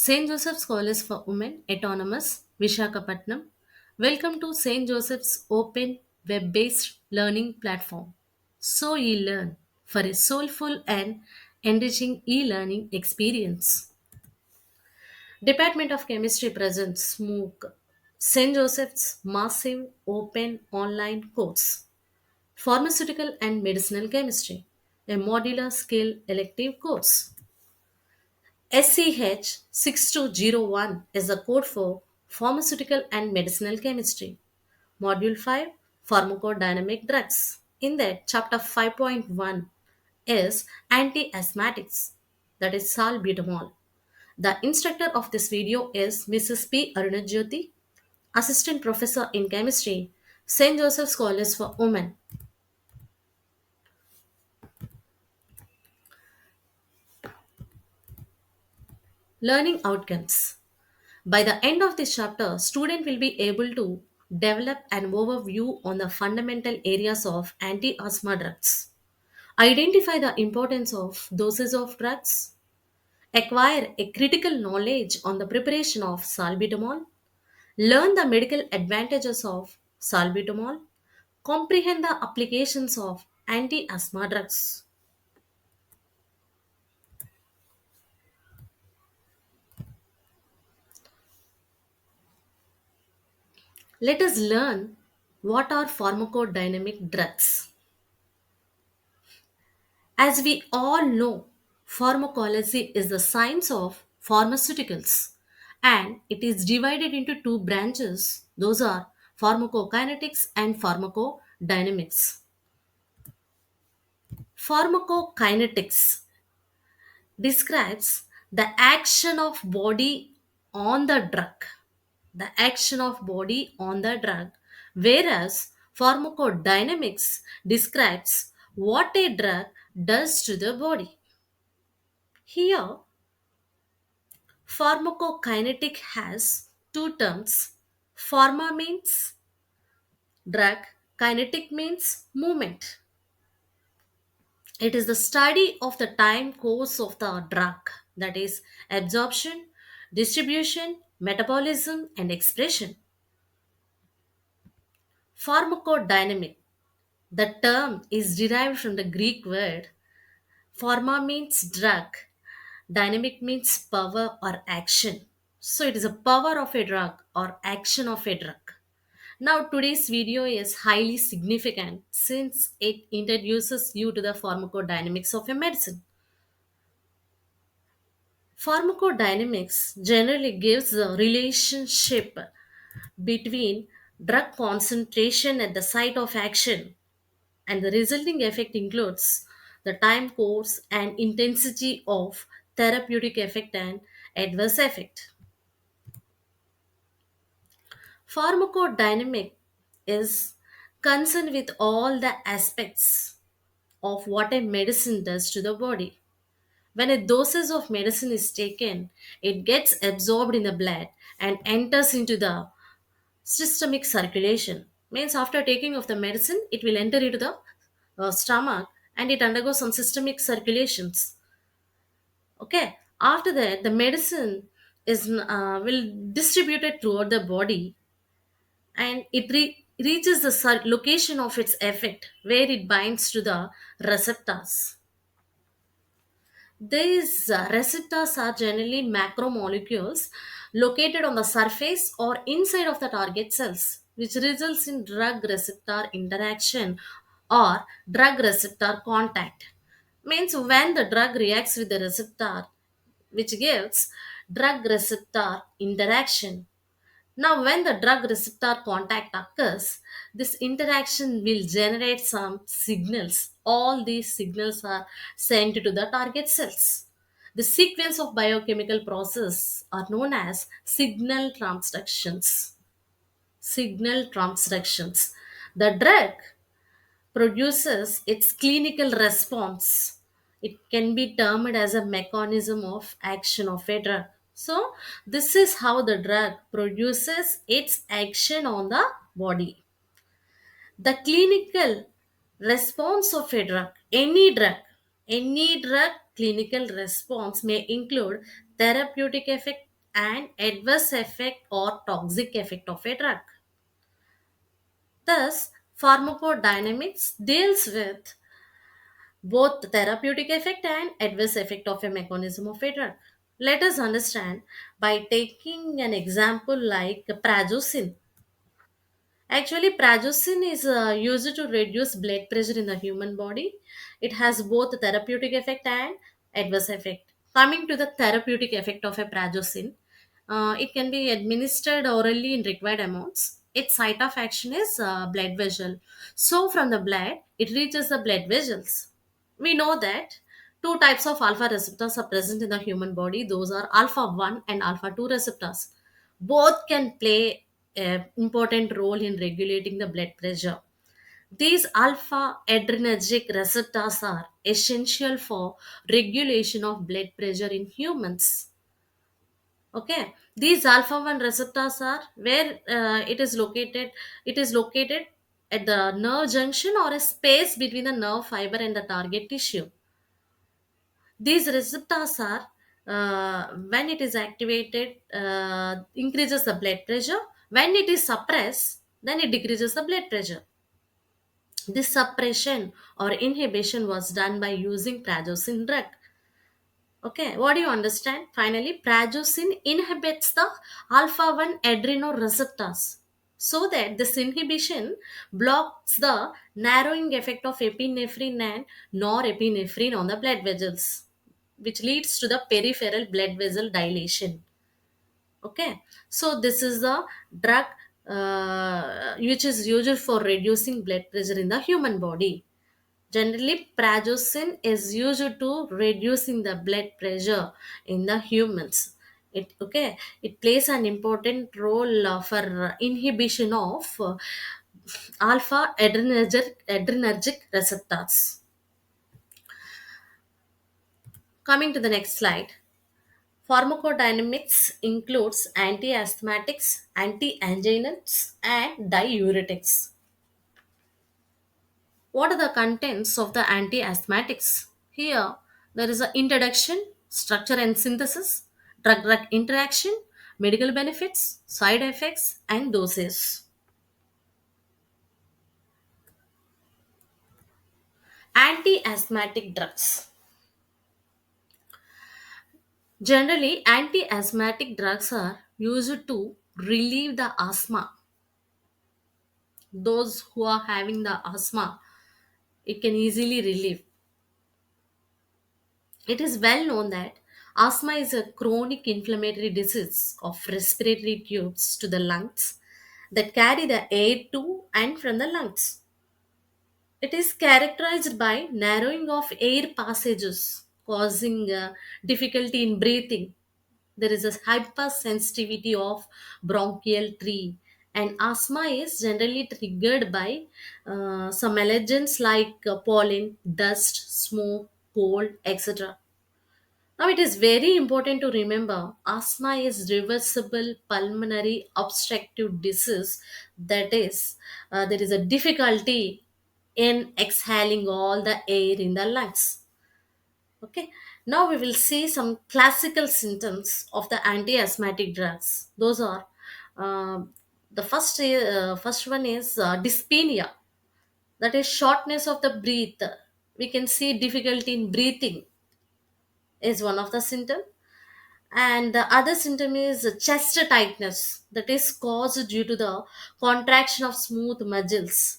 St. Joseph's College for Women, Autonomous, Vishakhapatnam. Welcome to St. Joseph's open web based learning platform. So ye learn for a soulful and enriching e learning experience. Department of Chemistry presents MOOC, St. Joseph's massive open online course, Pharmaceutical and Medicinal Chemistry, a modular skill elective course. SCH 6201 is the code for Pharmaceutical and Medicinal Chemistry. Module 5 Pharmacodynamic Drugs. In that, Chapter 5.1 is Anti Asthmatics, that is salbutamol. The instructor of this video is Mrs. P. Arunajyoti, Assistant Professor in Chemistry, St. Joseph's College for Women. Learning outcomes. By the end of this chapter, student will be able to develop an overview on the fundamental areas of anti-asthma drugs, identify the importance of doses of drugs, acquire a critical knowledge on the preparation of salbutamol, learn the medical advantages of salbutamol, comprehend the applications of anti-asthma drugs. Let us learn what are pharmacodynamic drugs. As we all know, pharmacology is the science of pharmaceuticals and it is divided into two branches. Those are pharmacokinetics and pharmacodynamics. Pharmacokinetics describes the action of body on the drug. The action of body on the drug, whereas pharmacodynamics describes what a drug does to the body. Here, pharmacokinetic has two terms. Pharma means drug, kinetic means movement. It is the study of the time course of the drug, that is, absorption, distribution, metabolism, and expression. Pharmacodynamic. The term is derived from the Greek word pharma means drug, dynamic means power or action. So it is a power of a drug or action of a drug. Now today's video is highly significant since it introduces you to the pharmacodynamics of a medicine. Pharmacodynamics generally gives the relationship between drug concentration at the site of action, and the resulting effect includes the time course and intensity of therapeutic effect and adverse effect. Pharmacodynamic is concerned with all the aspects of what a medicine does to the body. When a dosage of medicine is taken, it gets absorbed in the blood and enters into the systemic circulation. Means after taking of the medicine, it will enter into the stomach and it undergoes some systemic circulations. Okay. After that, the medicine is will distribute it throughout the body and it reaches the location of its effect where it binds to the receptors. These receptors are generally macromolecules located on the surface or inside of the target cells, which results in drug receptor interaction or drug receptor contact. Means when the drug reacts with the receptor, which gives drug receptor interaction. Now, when the drug receptor contact occurs, this interaction will generate some signals. All these signals are sent to the target cells. The sequence of biochemical process are known as signal transductions. Signal transductions. The drug produces its clinical response. It can be termed as a mechanism of action of a drug. So, this is how the drug produces its action on the body. The clinical response of a drug, any drug clinical response may include therapeutic effect, and adverse effect or toxic effect of a drug. Thus, pharmacodynamics deals with both the therapeutic effect and adverse effect of a mechanism of a drug. Let us understand by taking an example like prazosin. Actually, prazosin is used to reduce blood pressure in the human body. It has both therapeutic effect and adverse effect. Coming to the therapeutic effect of a prazosin, it can be administered orally in required amounts. Its site of action is blood vessel. So, from the blood, it reaches the blood vessels. We know that two types of alpha receptors are present in the human body. Those are alpha 1 and alpha 2 receptors. Both can play an important role in regulating the blood pressure. These alpha adrenergic receptors are essential for regulation of blood pressure in humans. Okay, these alpha 1 receptors are where it is located at the nerve junction or a space between the nerve fiber and the target tissue. These receptors are, when it is activated, increases the blood pressure. When it is suppressed, then it decreases the blood pressure. This suppression or inhibition was done by using prazosin drug. Okay, what do you understand? Finally, prazosin inhibits the alpha 1 adrenoreceptors so that this inhibition blocks the narrowing effect of epinephrine and norepinephrine on the blood vessels, which leads to the peripheral blood vessel dilation. Okay, so this is the drug which is used for reducing blood pressure in the human body. Generally, prazosin is used to reducing the blood pressure in the humans. It plays an important role for inhibition of alpha adrenergic receptors. Coming to the next slide, pharmacodynamics includes anti-asthmatics, anti-anginants, and diuretics. What are the contents of the anti-asthmatics? Here, there is an introduction, structure and synthesis, drug-drug interaction, medical benefits, side effects, and doses. Anti-asthmatic drugs. Generally, anti-asthmatic drugs are used to relieve the asthma. Those who are having the asthma, it can easily relieve. It is well known that asthma is a chronic inflammatory disease of respiratory tubes to the lungs that carry the air to and from the lungs. It is characterized by narrowing of air passages, causing difficulty in breathing. There is a hypersensitivity of bronchial tree, and asthma is generally triggered by some allergens like pollen, dust, smoke, cold, etc. Now, it is very important to remember asthma is reversible pulmonary obstructive disease. That is, there is a difficulty in exhaling all the air in the lungs. Okay, now we will see some classical symptoms of the anti-asthmatic drugs. Those are uh, the first one is dyspnea, that is shortness of the breath. We can see difficulty in breathing is one of the symptom, and the other symptom is chest tightness that is caused due to the contraction of smooth muscles.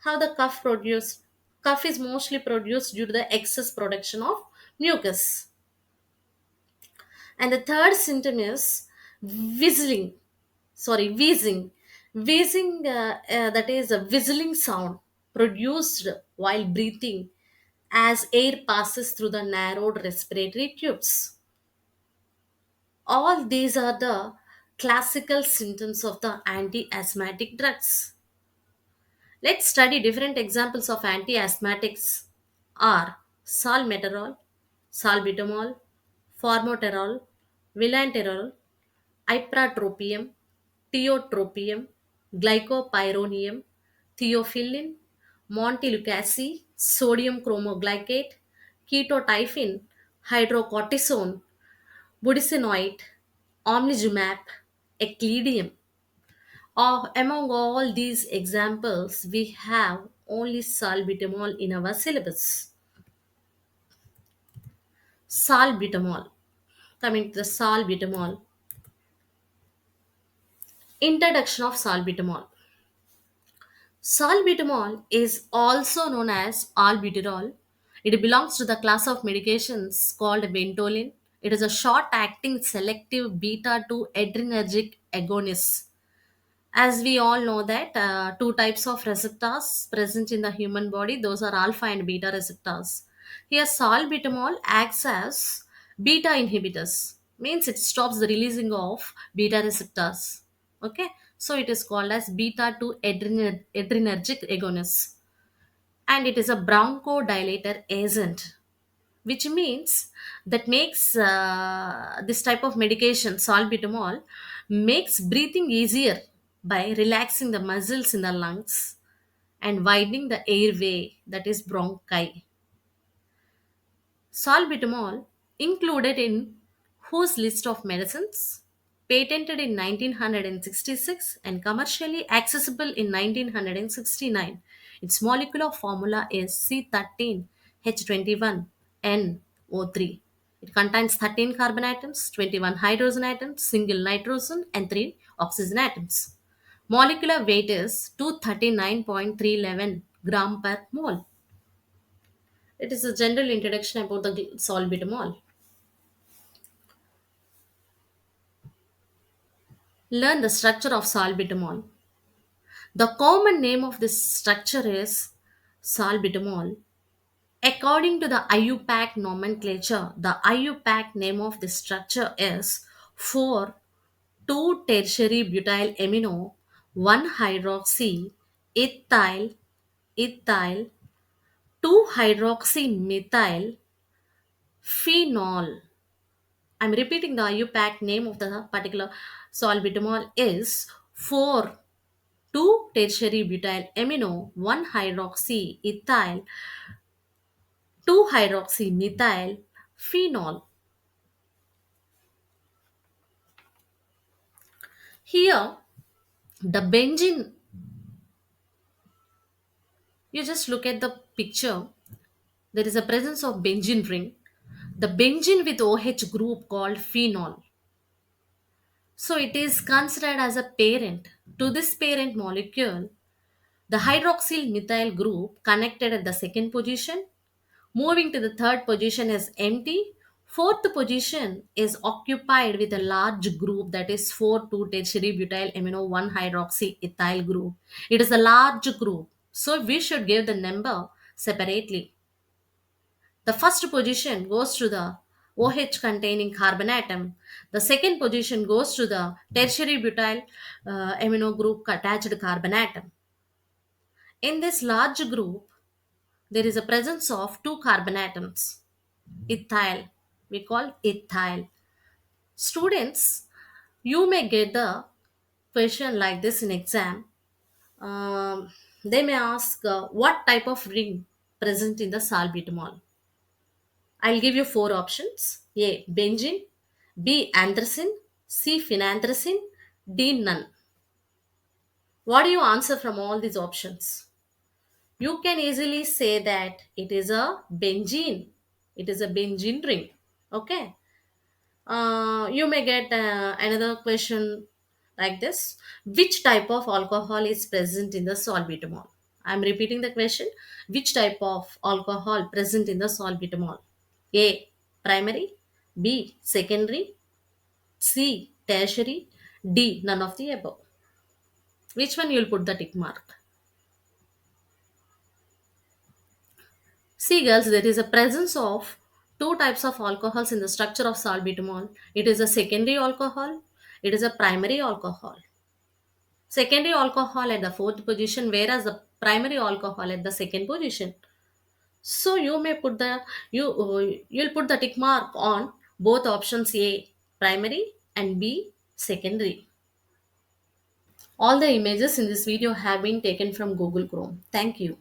How the cough is mostly produced due to the excess production of mucus. And the third symptom is whistling wheezing. That is a whistling sound produced while breathing as air passes through the narrowed respiratory tubes. All these are the classical symptoms of the anti-asthmatic drugs. Let's study different examples of anti-asthmatics are salmeterol, salbutamol, formoterol, vilanterol, ipratropium, tiotropium, glycopyrronium, theophylline, montelukast, sodium chromoglycate, ketotifen, hydrocortisone, budesonide. omlizumab, eclidium. Among all these examples, we have only salbutamol in our syllabus. Salbutamol. Coming to the salbutamol. Introduction of salbutamol. Salbutamol is also known as albuterol. It belongs to the class of medications called Ventolin. It is a short-acting selective beta-2 adrenergic agonist. As we all know that two types of receptors present in the human body, those are alpha and beta receptors. Here, salbutamol acts as beta inhibitors, means it stops the releasing of beta receptors. Okay, so it is called as beta 2 adrenergic agonist, and it is a bronchodilator agent, which means that makes this type of medication salbutamol makes breathing easier by relaxing the muscles in the lungs and widening the airway, that is bronchi. Salbutamol included in whose list of medicines, patented in 1966 and commercially accessible in 1969. Its molecular formula is C13H21NO3. It contains 13 carbon atoms, 21 hydrogen atoms, single nitrogen, and 3 oxygen atoms. Molecular weight is 239.311 gram per mole. It is a general introduction about the salbutamol. Learn the structure of salbutamol. The common name of this structure is salbutamol. According to the IUPAC nomenclature, the IUPAC name of this structure is 4 2 tertiary butyl amino 1 hydroxy ethyl ethyl 2 hydroxy methyl phenol. I'm repeating the IUPAC name of the particular salbutamol is 4 2 tertiary butyl amino 1 hydroxy ethyl 2 hydroxy methyl phenol. Here, the benzene, you just look at the picture, there is a presence of benzene ring. The benzene with OH group called phenol. So it is considered as a parent. To this parent molecule, the hydroxyl methyl group connected at the second position. Moving to the third position is empty. Fourth position is occupied with a large group, that is 4 2 tertiary butyl amino 1 hydroxy ethyl group. It is a large group. So we should give the number separately. The first position goes to the OH containing carbon atom. The second position goes to the tertiary butyl amino group attached carbon atom. In this large group, there is a presence of two carbon atoms, ethyl. We call ethyl. Students, you may get the question like this in exam. They may ask what type of ring present in the salbutamol. I'll give you four options: A. Benzene, B. Anthracene, C. Phenanthracene, D. None. What do you answer from all these options? You can easily say that it is a benzene. It is a benzene ring. Okay. You may get another question like this: which type of alcohol is present in the salbutamol? I'm repeating the question: which type of alcohol present in the salbutamol? A. Primary, B. Secondary, C. Tertiary, D. None of the above. Which one you'll put the tick mark? See, girls, there is a presence of two types of alcohols in the structure of salbutamol. It is a secondary alcohol, it is a primary alcohol. Secondary alcohol at the fourth position, whereas the primary alcohol at the second position. So you may put the you'll put the tick mark on both options: A primary and B secondary. All the images in this video have been taken from Google Chrome. Thank you.